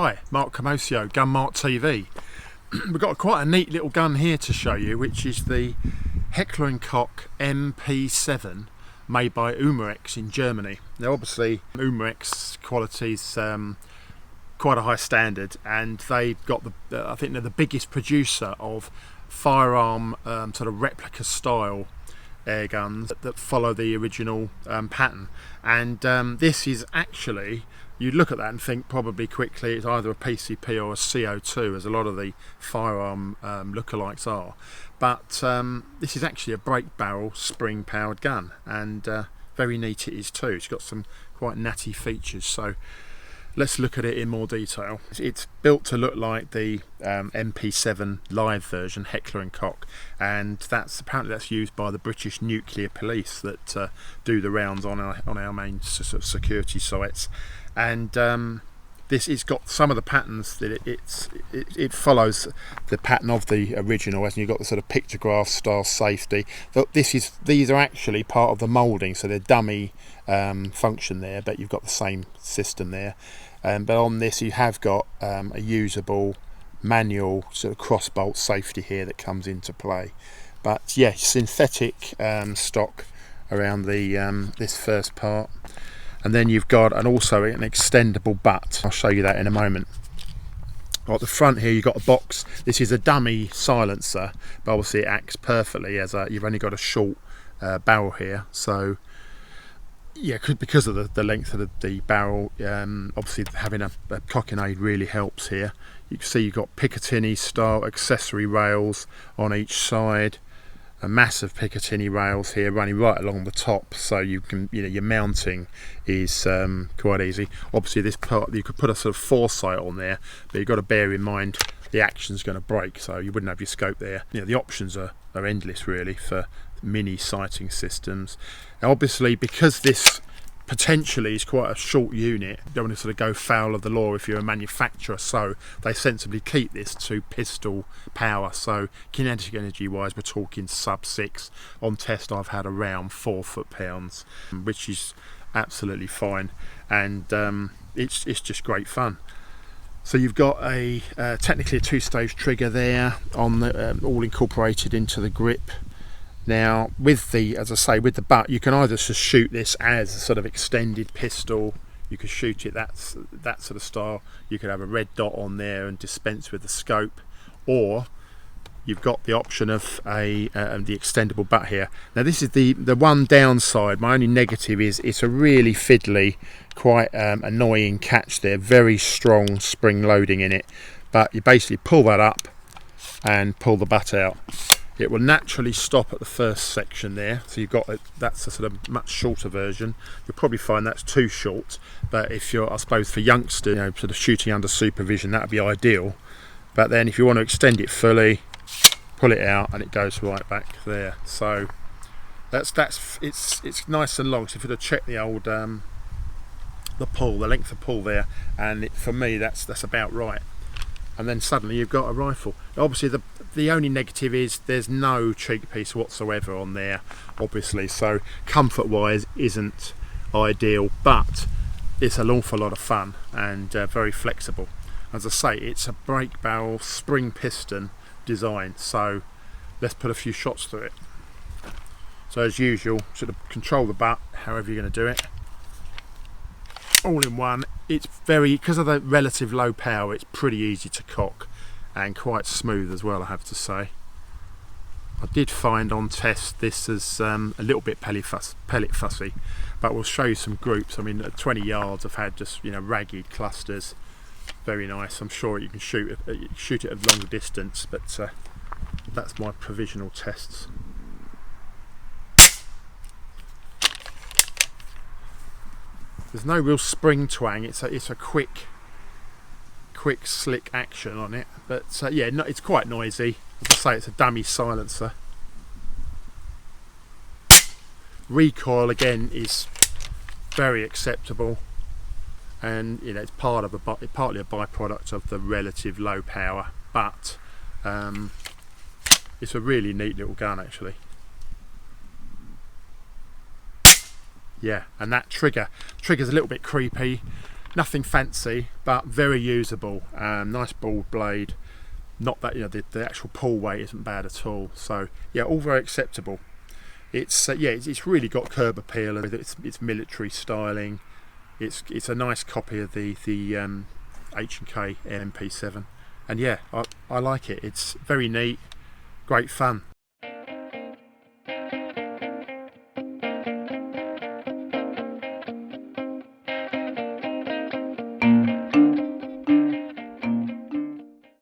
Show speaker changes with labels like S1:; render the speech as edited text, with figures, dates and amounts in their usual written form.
S1: Hi, Mark Camoccio, Gun Mart TV. We've got quite a neat little gun here to show you, which is the Heckler Koch MP7 made by Umarex in Germany. Now obviously Umarex quality's quite a high standard, and they've got I think they're the biggest producer of firearm sort of replica style air guns that follow the original pattern. And this is actually, you'd look at that and think probably quickly it's either a PCP or a CO2, as a lot of the firearm lookalikes are. But this is actually a brake barrel spring powered gun, and very neat it is too. It's got some quite natty features, so let's look at it in more detail. It's built to look like the MP7 live version, Heckler & Koch, and apparently that's used by the British nuclear police that do the rounds on our main sort of security sites. And this has got some of the patterns that it follows the pattern of the original, as you've got the sort of pictograph style safety. These are actually part of the moulding, so they're dummy function there, but you've got the same system there. But on this you have got a usable manual sort of cross bolt safety here that comes into play. But yeah, synthetic stock around the this first part. And then you've got also an extendable butt. I'll show you that in a moment. At the front here you've got a box. This is a dummy silencer, but obviously it acts perfectly as you've only got a short barrel here. So yeah, because of the length of the barrel, obviously having a cockinade really helps here. You can see you've got Picatinny style accessory rails on each side. A massive Picatinny rails here running right along the top, so you can, your mounting is quite easy. Obviously this part you could put a sort of foresight on there, but you've got to bear in mind the action's going to break, so you wouldn't have your scope there. The options are endless really for mini sighting systems. Now obviously, because this potentially is quite a short unit, you don't want to sort of go foul of the law if you're a manufacturer, so they sensibly keep this to pistol power. So kinetic energy wise, we're talking sub 6. On test I've had around 4 foot-pounds, which is absolutely fine, and it's just great fun. So you've got technically a 2-stage trigger there on the all incorporated into the grip. Now with the butt, you can either just shoot this as a sort of extended pistol, you could shoot it that sort of style, you could have a red dot on there and dispense with the scope, or you've got the option of the extendable butt here. Now this is the one downside, my only negative is it's a really fiddly, quite annoying catch there, very strong spring loading in it, but you basically pull that up and pull the butt out. It will naturally stop at the first section there, so you've got that's a sort of much shorter version. You'll probably find that's too short, but if you're, I suppose, for youngsters, sort of shooting under supervision, that would be ideal. But then if you want to extend it fully, pull it out and it goes right back there. So it's nice and long. So if you were to check the old the length of pull there, and for me that's about right. And then suddenly you've got a rifle. Obviously the only negative is there's no cheek piece whatsoever on there, obviously, so comfort wise isn't ideal, but it's an awful lot of fun and very flexible. As I say, it's a brake barrel spring piston design, so let's put a few shots through it. So as usual, sort of control the butt however you're going to do it, all in one. It's because of the relative low power, it's pretty easy to cock and quite smooth as well, I have to say. I did find on test this is a little bit pellet fussy, but we'll show you some groups. I mean, at 20 yards I've had just ragged clusters, very nice. I'm sure you can shoot it at a longer distance, but that's my provisional tests. There's no real spring twang, it's a quick slick action on it, but yeah, it's quite noisy. As I say, it's a dummy silencer. Recoil again is very acceptable, and it's partly a byproduct of the relative low power, but it's a really neat little gun actually. Yeah, and that trigger's a little bit creepy. Nothing fancy, but very usable. Nice bald blade. Not that, you know, the actual pull weight isn't bad at all. So yeah, all very acceptable. It's yeah, it's really got curb appeal. It's military styling. It's a nice copy of the H&K MP7, and yeah, I like it. It's very neat, great fun.